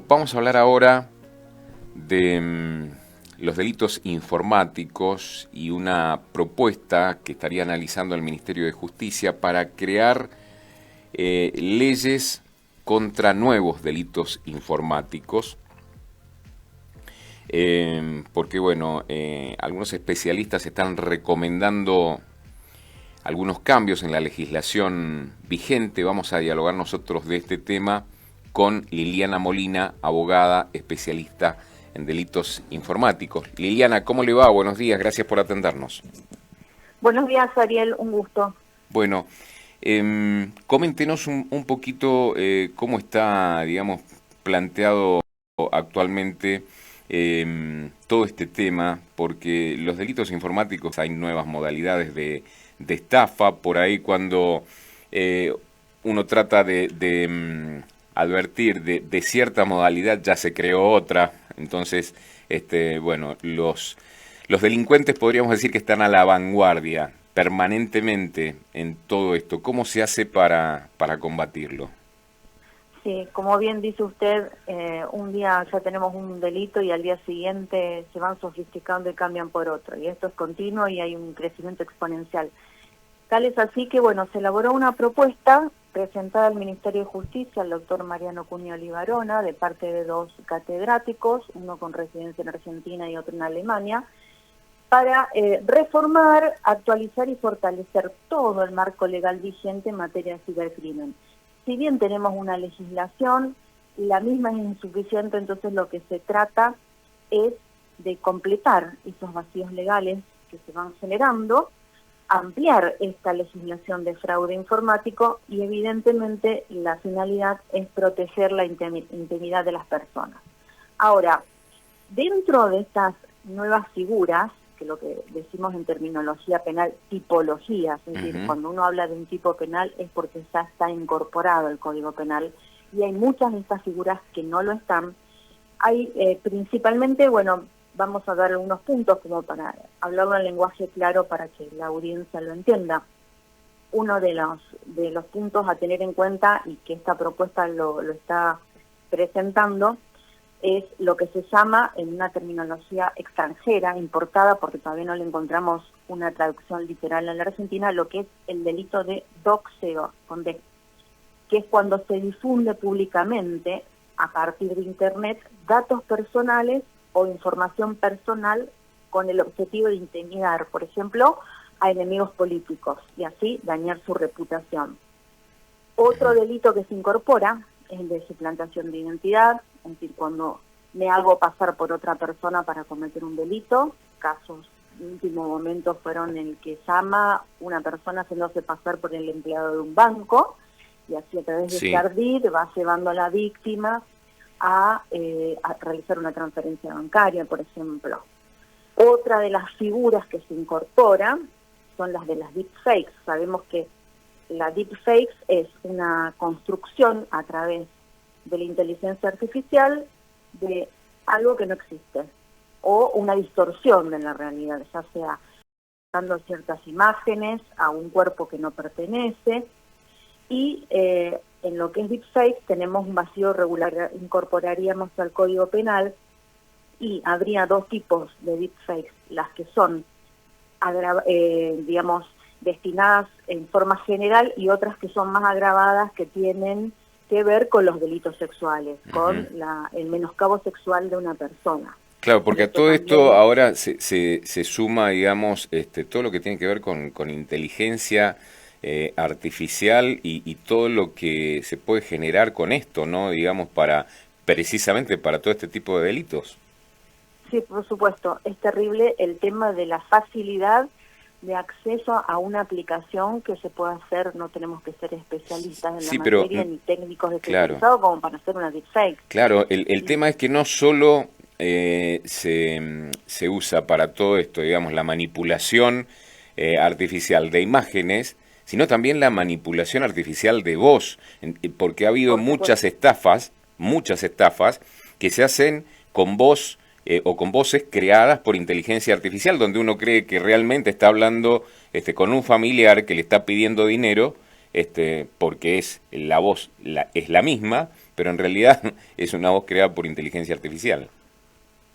vamos a hablar ahora de los delitos informáticos y una propuesta que estaría analizando el Ministerio de Justicia para crear leyes contra nuevos delitos informáticos. Porque bueno, algunos especialistas están recomendando algunos cambios en la legislación vigente. Vamos a dialogar nosotros de este tema con Liliana Molina, abogada especialista en delitos informáticos. Liliana, ¿cómo le va? Buenos días, gracias por atendernos. Buenos días, Ariel, un gusto. Bueno, coméntenos un poquito cómo está, digamos, planteado actualmente todo este tema, porque los delitos informáticos hay nuevas modalidades de estafa. Por ahí cuando uno trata de advertir de cierta modalidad, ya se creó otra. Entonces, bueno, los delincuentes podríamos decir que están a la vanguardia permanentemente en todo esto. ¿Cómo se hace para combatirlo? Sí, como bien dice usted, un día ya tenemos un delito y al día siguiente se van sofisticando y cambian por otro. Y esto es continuo y hay un crecimiento exponencial. Tal es así que, bueno, se elaboró una propuesta presentada al Ministerio de Justicia, al doctor Mariano Cunio Libarona, de parte de dos catedráticos, uno con residencia en Argentina y otro en Alemania, para reformar, actualizar y fortalecer todo el marco legal vigente en materia de cibercrimen. Si bien tenemos una legislación, la misma es insuficiente, entonces lo que se trata es de completar esos vacíos legales que se van generando, ampliar esta legislación de fraude informático y evidentemente la finalidad es proteger la intimidad de las personas. Ahora, dentro de estas nuevas figuras, que lo que decimos en terminología penal, tipologías, es decir, cuando uno habla de un tipo penal es porque ya está incorporado el Código Penal, y hay muchas de estas figuras que no lo están. Hay principalmente, bueno, vamos a dar algunos puntos como para hablarlo en lenguaje claro para que la audiencia lo entienda. Uno de los puntos a tener en cuenta, y que esta propuesta lo está presentando, es lo que se llama, en una terminología extranjera, importada, porque todavía no le encontramos una traducción literal en la Argentina, lo que es el delito de doxeo, con D, que es cuando se difunde públicamente, a partir de Internet, datos personales o información personal con el objetivo de intimidar, por ejemplo, a enemigos políticos, y así dañar su reputación. Otro delito que se incorpora es el de suplantación de identidad, es decir, cuando me hago pasar por otra persona para cometer un delito. Casos en último momento fueron el que llama una persona haciéndose pasar por el empleado de un banco, y así a través de este ardid va llevando a la víctima a realizar una transferencia bancaria, por ejemplo. Otra de las figuras que se incorporan son las de las deepfakes. Sabemos que la deepfakes es una construcción a través de la inteligencia artificial de algo que no existe, o una distorsión de la realidad, ya sea dando ciertas imágenes a un cuerpo que no pertenece. Y en lo que es deepfake tenemos un vacío regular, incorporaríamos al Código Penal, y habría dos tipos de deepfakes: las que son, digamos, destinadas en forma general, y otras que son más agravadas, que tienen que ver con los delitos sexuales, con el menoscabo sexual de una persona. Claro, porque a todo esto ahora se suma, digamos, todo lo que tiene que ver con inteligencia artificial y todo lo que se puede generar con esto, ¿no? Digamos, precisamente para todo este tipo de delitos. Sí, por supuesto. Es terrible el tema de la facilidad de acceso a una aplicación que se puede hacer. No tenemos que ser especialistas en la materia, ni técnicos especializados como para hacer una deepfake. Claro, el tema es que no solo se usa para todo esto, digamos, la manipulación artificial de imágenes, sino también la manipulación artificial de voz, porque ha habido muchas estafas que se hacen con voz o con voces creadas por inteligencia artificial, donde uno cree que realmente está hablando con un familiar que le está pidiendo dinero, porque es la voz es la misma, pero en realidad es una voz creada por inteligencia artificial.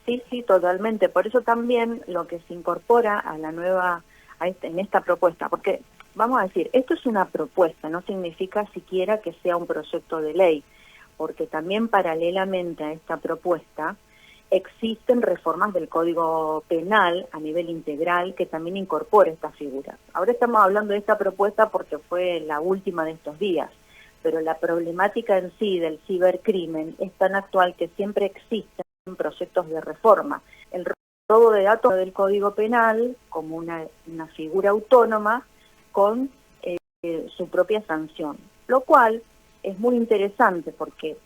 Sí, sí, totalmente. Por eso también lo que se incorpora a la nueva, en esta propuesta, porque vamos a decir, esto es una propuesta, no significa siquiera que sea un proyecto de ley, porque también paralelamente a esta propuesta existen reformas del Código Penal a nivel integral que también incorpora estas figuras. Ahora estamos hablando de esta propuesta porque fue la última de estos días, pero la problemática en sí del cibercrimen es tan actual que siempre existen proyectos de reforma. El robo de datos del Código Penal como una figura autónoma con su propia sanción, lo cual es muy interesante porque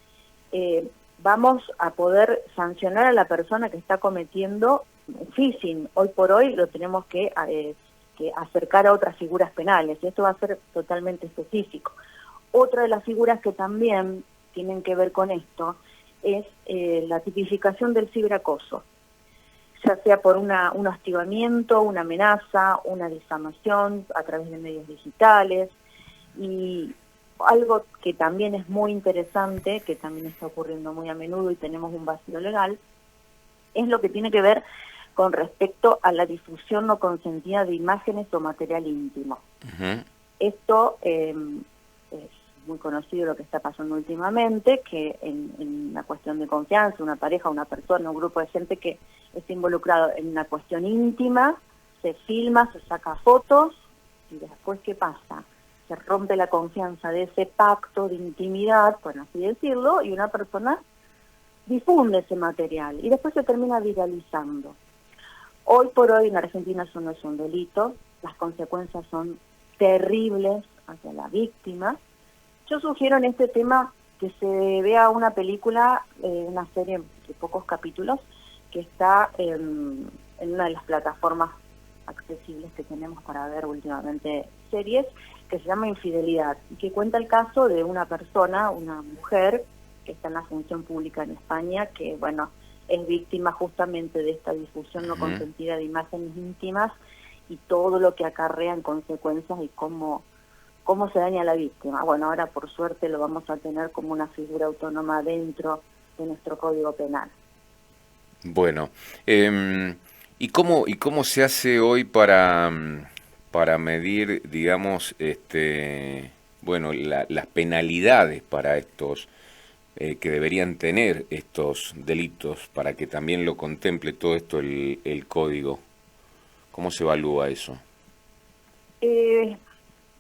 vamos a poder sancionar a la persona que está cometiendo phishing. Hoy por hoy lo tenemos que acercar a otras figuras penales, y esto va a ser totalmente específico. Otra de las figuras que también tienen que ver con esto es la tipificación del ciberacoso, ya sea por un hostigamiento, una amenaza, una difamación a través de medios digitales. Y algo que también es muy interesante, que también está ocurriendo muy a menudo y tenemos un vacío legal, es lo que tiene que ver con respecto a la difusión no consentida de imágenes o material íntimo. Esto es muy conocido lo que está pasando últimamente, que en una cuestión de confianza, una pareja, una persona, un grupo de gente que está involucrado en una cuestión íntima, se filma, se saca fotos, y después, ¿qué pasa? Se rompe la confianza de ese pacto de intimidad, por así decirlo, y una persona difunde ese material, y después se termina viralizando. Hoy por hoy en Argentina eso no es un delito, las consecuencias son terribles hacia la víctima. Yo sugiero en este tema que se vea una película, una serie de pocos capítulos, que está en una de las plataformas accesibles que tenemos para ver últimamente series, que se llama Infidelidad, y que cuenta el caso de una persona, una mujer, que está en la función pública en España, que, bueno, es víctima justamente de esta difusión no consentida de imágenes íntimas y todo lo que acarrea en consecuencias y cómo se daña a la víctima. Bueno, ahora por suerte lo vamos a tener como una figura autónoma dentro de nuestro Código Penal. Bueno, ¿y cómo se hace hoy para medir, digamos, bueno, las penalidades para estos que deberían tener estos delitos, para que también lo contemple todo esto el código? ¿Cómo se evalúa eso?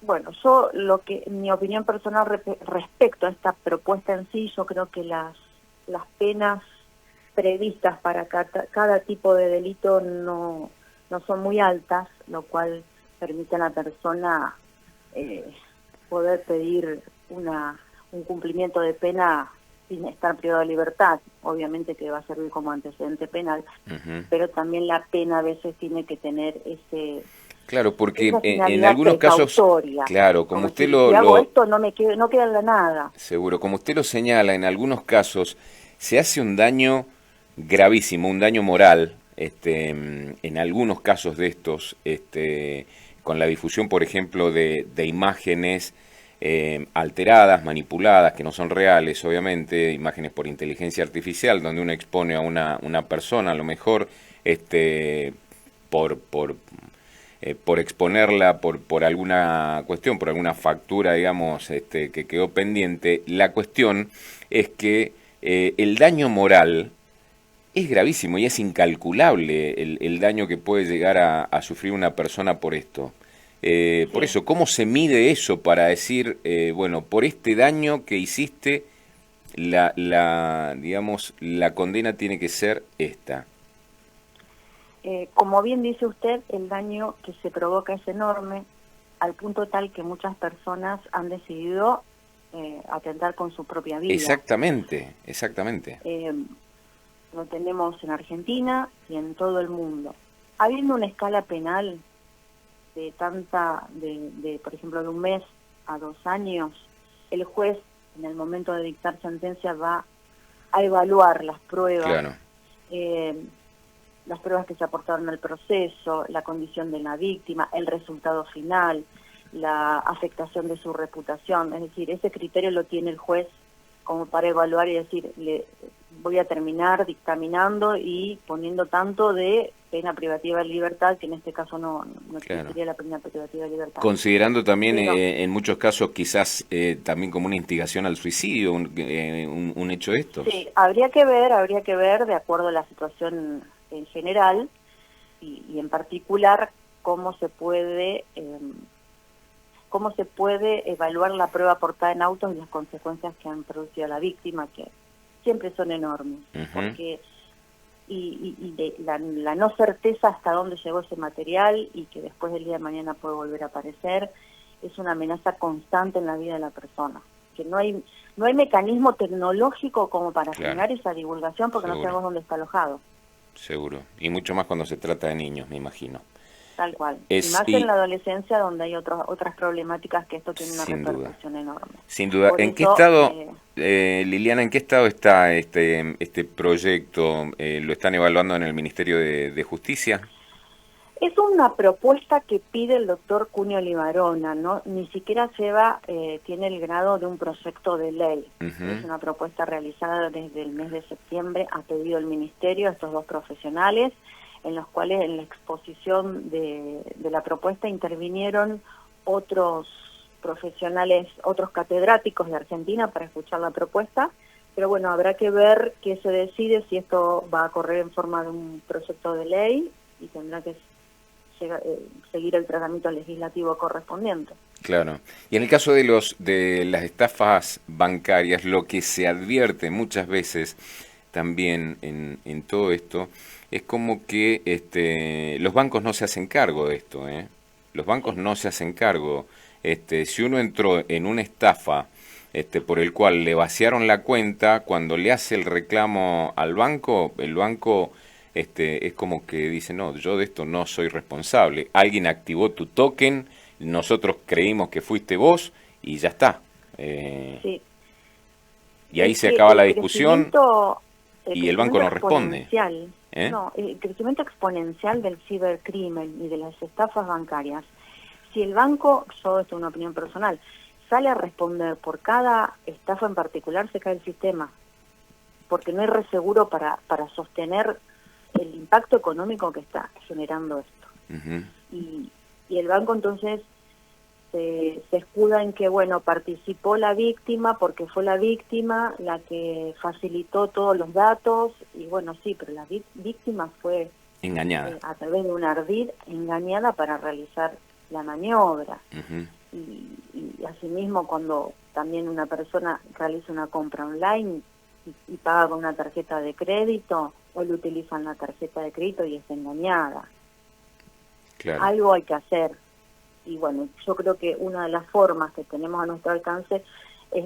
Bueno, mi opinión personal respecto a esta propuesta en sí, yo creo que las penas previstas para cada tipo de delito no son muy altas, lo cual permite a la persona poder pedir un cumplimiento de pena sin estar privado de libertad. Obviamente que va a servir como antecedente penal, pero también la pena a veces tiene que tener Claro, porque esa en finalidad algunos casos, claro, como usted si hago esto no queda en la nada. Seguro, como usted lo señala, en algunos casos se hace un daño gravísimo, un daño moral, en algunos casos de estos, con la difusión, por ejemplo, de imágenes alteradas, manipuladas, que no son reales, obviamente, imágenes por inteligencia artificial, donde uno expone a una persona, a lo mejor, por exponerla por alguna cuestión, por alguna factura, digamos, que quedó pendiente. La cuestión es que el daño moral es gravísimo y es incalculable el daño que puede llegar a sufrir una persona por esto. Sí. Por eso, ¿cómo se mide eso para decir, bueno, por este daño que hiciste, digamos, la condena tiene que ser esta? Como bien dice usted, el daño que se provoca es enorme, al punto tal que muchas personas han decidido atentar con su propia vida. Exactamente, exactamente. Lo tenemos en Argentina y en todo el mundo. Habiendo una escala penal de por ejemplo, de 1 mes a 2 años, el juez, en el momento de dictar sentencia, va a evaluar las pruebas. Claro. Las pruebas que se aportaron al proceso, la condición de la víctima, el resultado final, la afectación de su reputación. Es decir, ese criterio lo tiene el juez como para evaluar y decir, voy a terminar dictaminando y poniendo tanto de pena privativa de libertad, que en este caso no Claro. existiría la pena privativa de libertad. Considerando también Pero, en muchos casos quizás también como una instigación al suicidio, un hecho de estos. sí, habría que ver de acuerdo a la situación en general y en particular cómo se puede evaluar la prueba aportada en autos y las consecuencias que han producido a la víctima, que siempre son enormes, porque la no certeza hasta dónde llegó ese material y que después del día de mañana puede volver a aparecer, es una amenaza constante en la vida de la persona, que no hay mecanismo tecnológico como para frenar esa divulgación porque no sabemos dónde está alojado. Seguro, y mucho más cuando se trata de niños, me imagino. Tal cual. Y más en la adolescencia, donde hay otras problemáticas que esto tiene una repercusión enorme. Sin duda. ¿En qué estado, Liliana, en qué estado está este proyecto? ¿Lo están evaluando en el Ministerio de Justicia? Es una propuesta que pide el doctor Cunio Libarona, ¿no? Ni siquiera tiene el grado de un proyecto de ley. Es una propuesta realizada desde el mes de septiembre a pedido del Ministerio a estos dos profesionales, en los cuales en la exposición de la propuesta intervinieron otros profesionales, otros catedráticos de Argentina para escuchar la propuesta, pero bueno, habrá que ver qué se decide, si esto va a correr en forma de un proyecto de ley y tendrá que seguir el tratamiento legislativo correspondiente. Claro. Y en el caso de las estafas bancarias, lo que se advierte muchas veces también en todo esto es como que los bancos no se hacen cargo de esto, ¿eh? Los bancos no se hacen cargo. Si uno entró en una estafa por el cual le vaciaron la cuenta, cuando le hace el reclamo al banco, el banco es como que dice, no, yo de esto no soy responsable. Alguien activó tu token, nosotros creímos que fuiste vos y ya está. Sí. Y ahí se acaba la discusión y el banco no responde. No, el crecimiento exponencial del cibercrimen y de las estafas bancarias. Si el banco, esto es una opinión personal, sale a responder por cada estafa en particular, se cae el sistema, porque no hay reseguro para sostener el impacto económico que está generando esto. Y el banco entonces se escuda en que, bueno, participó la víctima porque fue la víctima la que facilitó todos los datos, y bueno, sí, pero la víctima fue engañada a través de un ardid, engañada para realizar la maniobra. Y asimismo, cuando también una persona realiza una compra online y paga con una tarjeta de crédito, o le utilizan la tarjeta de crédito y es engañada. Claro. Algo hay que hacer. Y bueno, yo creo que una de las formas que tenemos a nuestro alcance es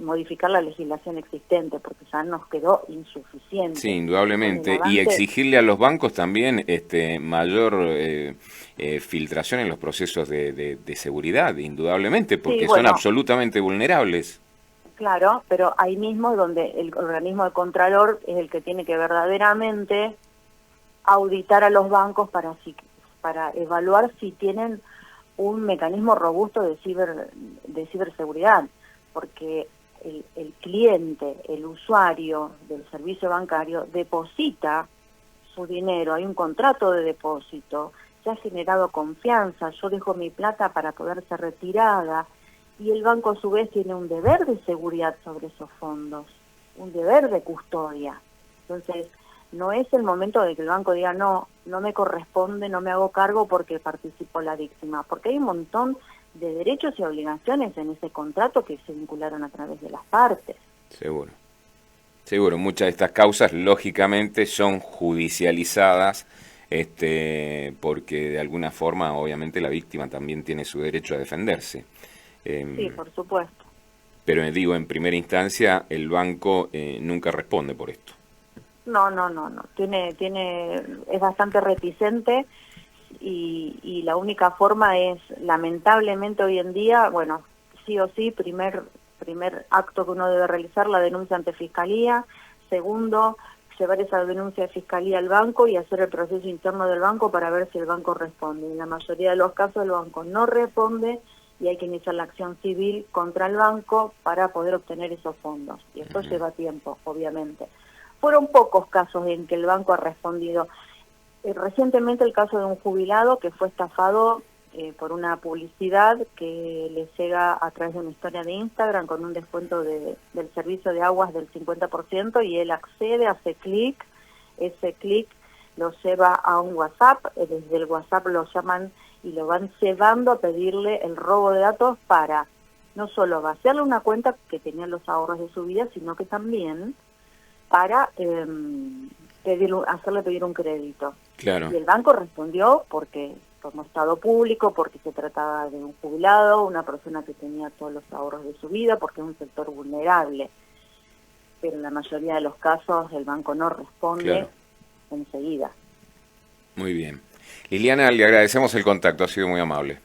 modificar la legislación existente, porque ya nos quedó insuficiente. Sí, indudablemente. Y exigirle a los bancos también mayor filtración en los procesos de seguridad, indudablemente, porque sí, bueno, son absolutamente vulnerables. Claro, pero ahí mismo donde el organismo de Contralor es el que tiene que verdaderamente auditar a los bancos para evaluar si tienen un mecanismo robusto de ciberseguridad, porque el cliente, el usuario del servicio bancario deposita su dinero, hay un contrato de depósito, se ha generado confianza, yo dejo mi plata para poder ser retirada, y el banco a su vez tiene un deber de seguridad sobre esos fondos, un deber de custodia. Entonces, no es el momento de que el banco diga, no me corresponde, no me hago cargo porque participó la víctima, porque hay un montón de derechos y obligaciones en ese contrato que se vincularon a través de las partes. Seguro. Seguro, muchas de estas causas lógicamente son judicializadas, porque de alguna forma obviamente la víctima también tiene su derecho a defenderse. Sí, por supuesto. Pero digo, en primera instancia el banco nunca responde por esto. No. Es bastante reticente y la única forma es, lamentablemente hoy en día, bueno, sí o sí, primer acto que uno debe realizar, la denuncia ante Fiscalía. Segundo, llevar esa denuncia de Fiscalía al banco y hacer el proceso interno del banco para ver si el banco responde. En la mayoría de los casos el banco no responde y hay que iniciar la acción civil contra el banco para poder obtener esos fondos. Y esto lleva tiempo, obviamente. Fueron pocos casos en que el banco ha respondido. Recientemente el caso de un jubilado que fue estafado por una publicidad que le llega a través de una historia de Instagram con un descuento del servicio de aguas del 50%, y él accede, hace clic, ese clic lo lleva a un WhatsApp, desde el WhatsApp lo llaman y lo van llevando a pedirle el robo de datos para no solo vaciarle una cuenta que tenía los ahorros de su vida, sino que también para hacerle pedir un crédito. Claro. Y el banco respondió porque como Estado público, porque se trataba de un jubilado, una persona que tenía todos los ahorros de su vida, porque es un sector vulnerable. Pero en la mayoría de los casos el banco no responde enseguida. Muy bien. Liliana, le agradecemos el contacto, ha sido muy amable.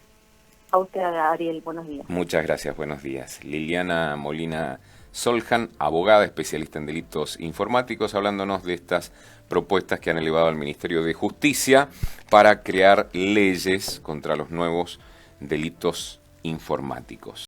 A usted, Ariel, buenos días. Muchas gracias, buenos días. Liliana Molina Soljan, abogada especialista en delitos informáticos, hablándonos de estas propuestas que han elevado al Ministerio de Justicia para crear leyes contra los nuevos delitos informáticos.